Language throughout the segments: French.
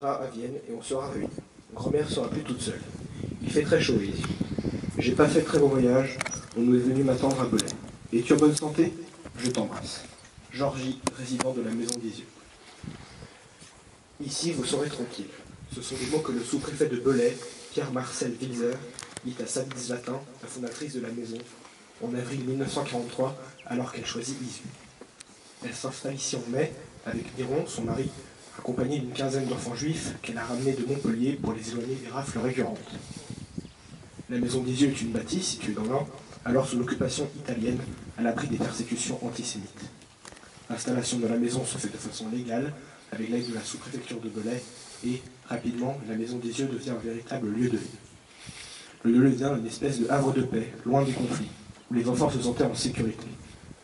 À Vienne et on sera réunis. Grand-mère sera plus toute seule. Il fait très chaud ici. J'ai pas fait de très bon voyage. On nous est venu m'attendre à Belay. Es-tu en bonne santé? Je t'embrasse. Georgie, résident de la maison des yeux. Ici, vous serez tranquille. Ce sont des mots que le sous-préfet de Belay, Pierre-Marcel Wilzer, dit à Sabine Latin, la fondatrice de la maison, en avril 1943, alors qu'elle choisit Isu. Elle s'installe ici en mai, avec Miron, son mari, accompagnée d'une quinzaine d'enfants juifs qu'elle a ramenés de Montpellier pour les éloigner des rafles récurrentes. La maison des yeux est une bâtisse située dans l'Ain, alors sous l'occupation italienne, à l'abri des persécutions antisémites. L'installation de la maison se fait de façon légale, avec l'aide de la sous-préfecture de Belay, et, rapidement, la maison des yeux devient un véritable lieu de vie. Le lieu devient une espèce de havre de paix, loin des conflits, où les enfants se sentaient en sécurité.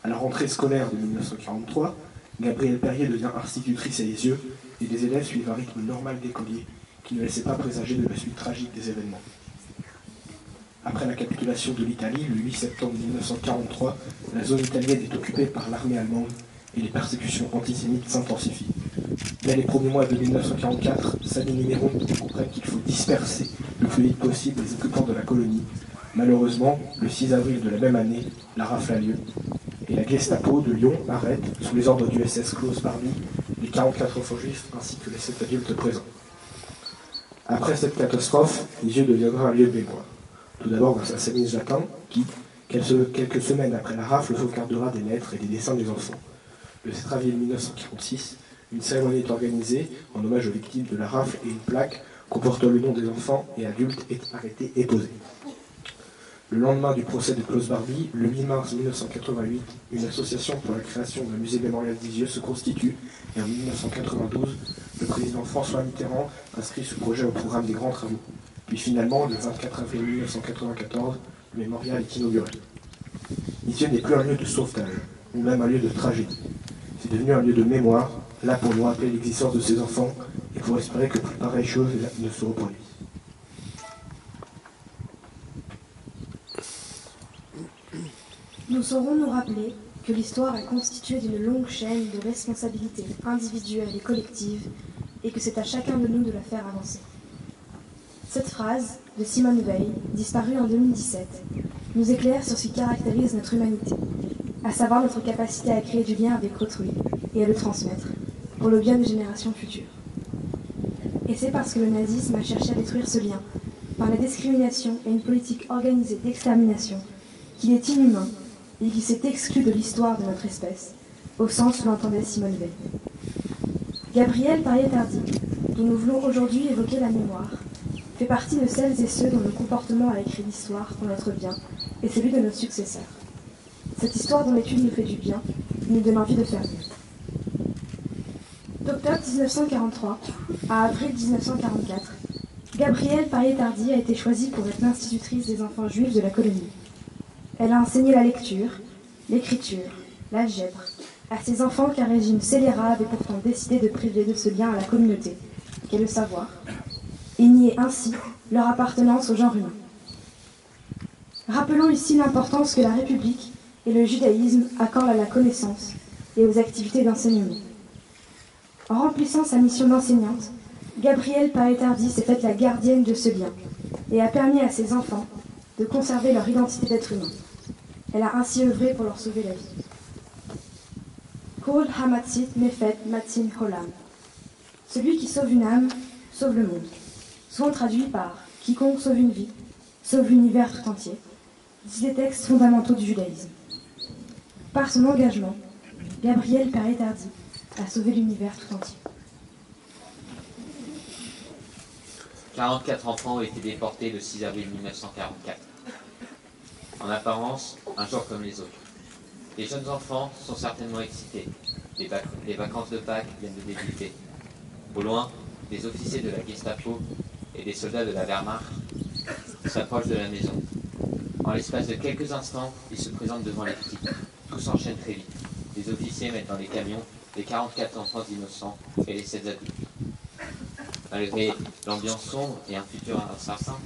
À la rentrée scolaire de 1943, Gabrielle Perrier devient institutrice à Lisieux, et les élèves suivent un rythme normal d'écoliers, qui ne laissait pas présager de la suite tragique des événements. Après la capitulation de l'Italie, le 8 septembre 1943, la zone italienne est occupée par l'armée allemande, et les persécutions antisémites s'intensifient. Dès les premiers mois de 1944, Sabine et Miron comprennent qu'il faut disperser le plus vite possible les occupants de la colonie. Malheureusement, le 6 avril de la même année, la rafle a lieu, et la Gestapo de Lyon arrête, sous les ordres du SS Klaus Barbie, les 44 enfants juifs ainsi que les 7 adultes présents. Après cette catastrophe, Lisieux deviendra un lieu de mémoire. Tout d'abord grâce à Sabine Latin, qui, quelques semaines après la rafle, sauvegardera des lettres et des dessins des enfants. Le 7 avril 1946, une cérémonie est organisée en hommage aux victimes de la rafle et une plaque comportant le nom des enfants et adultes est arrêtée et posée. Le lendemain du procès de Klaus Barbie, le 8 mars 1988, une association pour la création d'un musée mémorial d'Isieux se constitue et en 1992, le président François Mitterrand inscrit ce projet au programme des grands travaux. Puis finalement, le 24 avril 1994, le mémorial est inauguré. Isieux n'est plus un lieu de sauvetage, ou même un lieu de tragédie. C'est devenu un lieu de mémoire, là pour nous rappeler l'existence de ces enfants et pour espérer que plus pareilles choses ne se reproduisent. Nous saurons nous rappeler que l'histoire est constituée d'une longue chaîne de responsabilités individuelles et collectives et que c'est à chacun de nous de la faire avancer. Cette phrase de Simone Weil, disparue en 2017, nous éclaire sur ce qui caractérise notre humanité, à savoir notre capacité à créer du lien avec autrui et à le transmettre, pour le bien des générations futures. Et c'est parce que le nazisme a cherché à détruire ce lien, par la discrimination et une politique organisée d'extermination, qu'il est inhumain et qui s'est exclu de l'histoire de notre espèce, au sens où l'entendait Simone Weil. Gabrielle Perrier-Tardy, dont nous voulons aujourd'hui évoquer la mémoire, fait partie de celles et ceux dont le comportement a écrit l'histoire pour notre bien et celui de nos successeurs. Cette histoire dont l'étude nous fait du bien et nous donne envie de faire mieux. D'octobre 1943 à avril 1944, Gabrielle Perrier-Tardy a été choisie pour être l'institutrice des enfants juifs de la colonie. Elle a enseigné la lecture, l'écriture, l'algèbre à ces enfants qu'un régime scélérat avait pourtant décidé de priver de ce lien à la communauté, qu'est le savoir, et nier ainsi leur appartenance au genre humain. Rappelons ici l'importance que la République et le judaïsme accordent à la connaissance et aux activités d'enseignement. En remplissant sa mission d'enseignante, Gabrielle Perrier-Tardy s'est faite la gardienne de ce lien et a permis à ses enfants de conserver leur identité d'être humain. Elle a ainsi œuvré pour leur sauver la vie. Kol hamatzit mefet matzin holam. Celui qui sauve une âme, sauve le monde. Souvent traduit par quiconque sauve une vie, sauve l'univers tout entier. C'est des textes fondamentaux du judaïsme. Par son engagement, Gabrielle Perrier-Tardy a sauvé l'univers tout entier. 44 enfants ont été déportés le 6 avril 1944. En apparence, un jour comme les autres. Les jeunes enfants sont certainement excités. Les vacances de Pâques viennent de débuter. Au loin, des officiers de la Gestapo et des soldats de la Wehrmacht s'approchent de la maison. En l'espace de quelques instants, ils se présentent devant les petits. Tout s'enchaîne très vite. Les officiers mettent dans les camions les 44 enfants innocents et les 7 adultes. Malgré l'ambiance sombre et un futur incertain,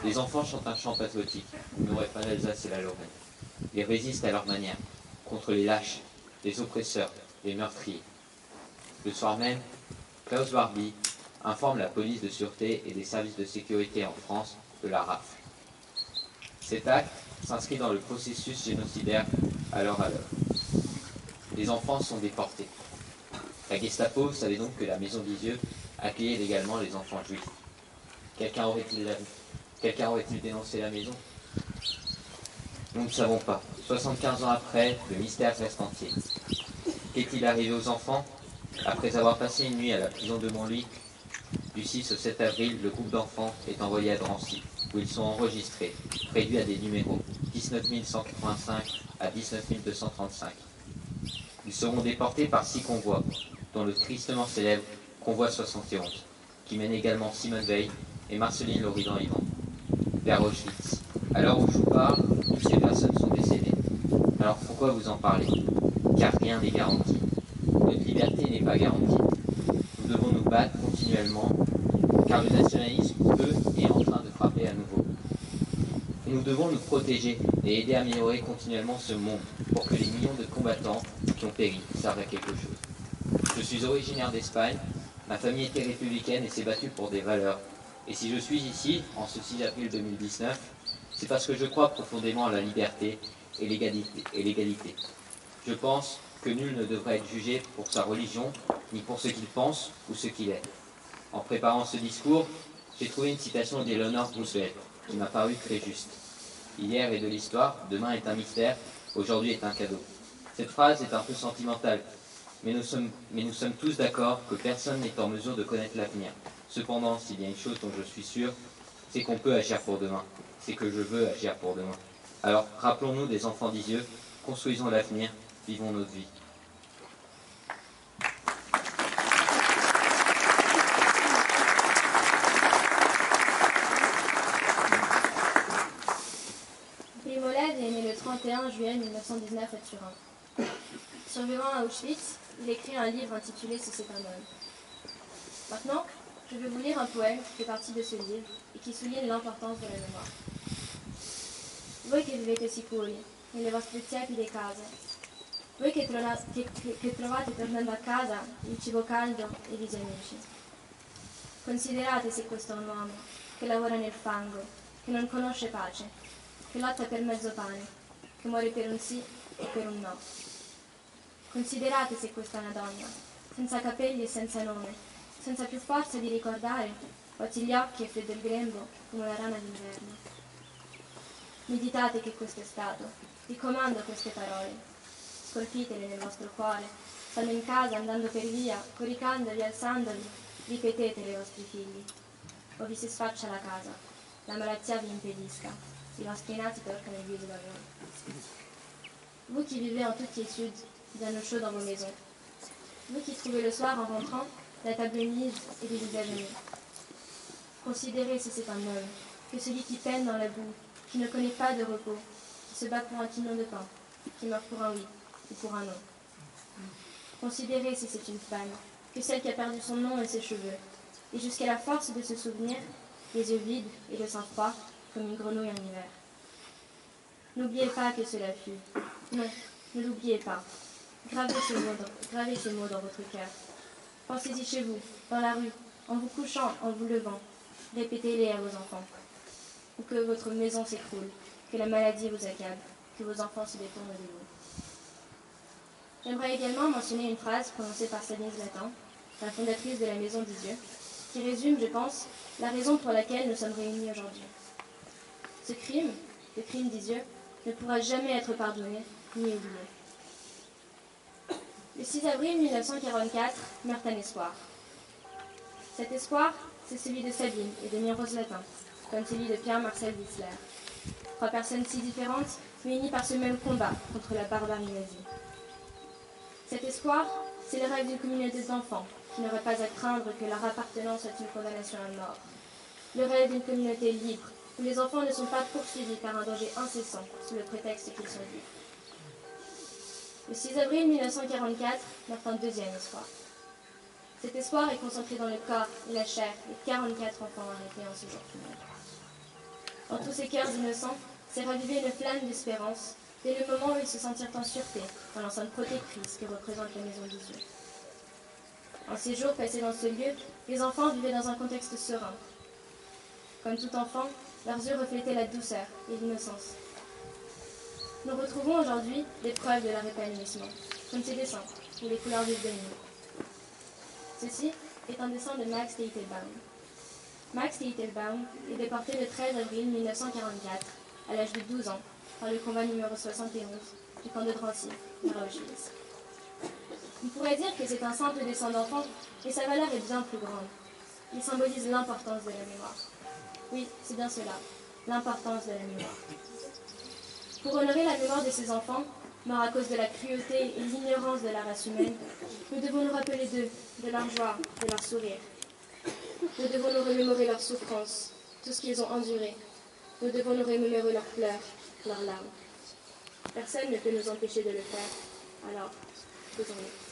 les enfants chantent un chant patriotique, n'auraient pas l'Alsace et la Lorraine. Ils résistent à leur manière, contre les lâches, les oppresseurs, les meurtriers. Le soir même, Klaus Barbie informe la police de sûreté et des services de sécurité en France de la RAF. Cet acte s'inscrit dans le processus génocidaire à l'heure. Les enfants sont déportés. La Gestapo savait donc que la maison d'Isieux accueillait légalement les enfants juifs. Quelqu'un aurait-il dénoncé la maison? Nous ne savons pas. 75 ans après, le mystère reste entier. Qu'est-il arrivé aux enfants? Après avoir passé une nuit à la prison de Montluy, du 6 au 7 avril, le groupe d'enfants est envoyé à Drancy, où ils sont enregistrés, réduits à des numéros, 19 185 à 19 235. Ils seront déportés par 6 convois, dont le tristement célèbre Convoi 71, qui mène également Simone Veil et Marceline Loridan-Ivan, vers Auschwitz. À l'heure où je vous parle, toutes ces personnes sont décédées. Alors pourquoi vous en parlez? Car rien n'est garanti. Notre liberté n'est pas garantie. Nous devons nous battre continuellement, car le nationalisme peut et est en train de frapper à nouveau. Et nous devons nous protéger et aider à améliorer continuellement ce monde, pour que les millions de combattants qui ont péri servent à quelque chose. Je suis originaire d'Espagne, ma famille était républicaine et s'est battue pour des valeurs. Et si je suis ici, en ce 6 avril 2019, c'est parce que je crois profondément à la liberté et l'égalité. Je pense que nul ne devrait être jugé pour sa religion, ni pour ce qu'il pense ou ce qu'il est. En préparant ce discours, j'ai trouvé une citation d'Eleanor Roosevelt, qui m'a paru très juste. Hier est de l'histoire, demain est un mystère, aujourd'hui est un cadeau. Cette phrase est un peu sentimentale, mais nous sommes tous d'accord que personne n'est en mesure de connaître l'avenir. Cependant, s'il y a une chose dont je suis sûr, c'est qu'on peut agir pour demain. C'est que je veux agir pour demain. Alors, rappelons-nous des enfants d'Isieux, construisons l'avenir, vivons notre vie. Primo Levi est né le 31 juillet 1919 à Turin. Survivant à Auschwitz, il écrit un livre intitulé Ce c'est un homme. Maintenant, je vais vous lire un poème qui fait partie de ce livre et qui souligne l'importance de la mémoire. Voi che vivete sicuri nelle vostre tiepide case, voi che trovate tornando a casa il cibo caldo e i visi amici. Considerate se questo è un uomo che lavora nel fango, che non conosce pace, che lotta per mezzo pane, che muore per un sì e per un no. Considerate se questa è una donna, senza capelli e senza nome, senza più forza di ricordare, vuoti gli occhi e freddo il grembo come una rana d'inverno. Meditate che questo è stato, vi comando queste parole, scolpitele nel vostro cuore, stando in casa, andando per via, coricandovi, alzandoli, ripetetele ai vostri figli. O vi si sfaccia la casa, la malattia vi impedisca, i vostri nati toccano il viso da voi. Vous qui vivez en toute quiétude, bien au chaud dans vos maisons, vous qui trouvez le soir en rentrant la table mise et des visages amis. Considérez si c'est un homme, que celui qui peine dans la boue, qui ne connaît pas de repos, qui se bat pour un quignon de pain, qui meurt pour un oui ou pour un non. Considérez si c'est une femme, que celle qui a perdu son nom et ses cheveux, et jusqu'à la force de se souvenir, les yeux vides et le sang froid, comme une grenouille en hiver. N'oubliez pas que cela fut. Non, ne l'oubliez pas. Gravez ces mots dans votre cœur. Pensez-y chez vous, dans la rue, en vous couchant, en vous levant. Répétez-les à vos enfants. Ou que votre maison s'écroule, que la maladie vous accable, que vos enfants se détournent de vous. J'aimerais également mentionner une phrase prononcée par Stanislas Latin, la fondatrice de la Maison d'Isieux, qui résume, je pense, la raison pour laquelle nous sommes réunis aujourd'hui. Ce crime, le crime d'Isieux, ne pourra jamais être pardonné ni oublié. Le 6 avril 1944 meurt un espoir. Cet espoir, c'est celui de Sabine et de Miros Latin, comme celui de Pierre-Marcel Wissler. 3 personnes si différentes, mais unies par ce même combat contre la barbarie nazie. Cet espoir, c'est le rêve d'une communauté d'enfants qui n'aurait pas à craindre que leur appartenance soit une condamnation à mort. Le rêve d'une communauté libre, où les enfants ne sont pas poursuivis par un danger incessant sous le prétexte qu'ils sont libres. Le 6 avril 1944 meurt un deuxième espoir. Cet espoir est concentré dans le corps et la chair des 44 enfants arrêtés en ce jour final. Dans tous ces cœurs innocents, s'est ravivée une flamme d'espérance dès le moment où ils se sentirent en sûreté dans l'enceinte protectrice que représente la maison d'Isieux. En ces jours passés dans ce lieu, les enfants vivaient dans un contexte serein. Comme tout enfant, leurs yeux reflétaient la douceur et l'innocence. Nous retrouvons aujourd'hui des preuves de leur épanouissement, comme ces dessins ou les couleurs vives de nuit. Ceci est un dessin de Max Teitelbaum. Max Teitelbaum est déporté le 13 avril 1944, à l'âge de 12 ans, par le combat numéro 71 du camp de Drancy, vers Auschwitz. On pourrait dire que c'est un simple dessin d'enfant, mais sa valeur est bien plus grande. Il symbolise l'importance de la mémoire. Oui, c'est bien cela, l'importance de la mémoire. Pour honorer la mémoire de ces enfants, morts à cause de la cruauté et l'ignorance de la race humaine, nous devons nous rappeler d'eux, de leur joie, de leur sourire. Nous devons nous remémorer leurs souffrances, tout ce qu'ils ont enduré. Nous devons nous remémorer leurs pleurs, leurs larmes. Personne ne peut nous empêcher de le faire, alors faisons-le.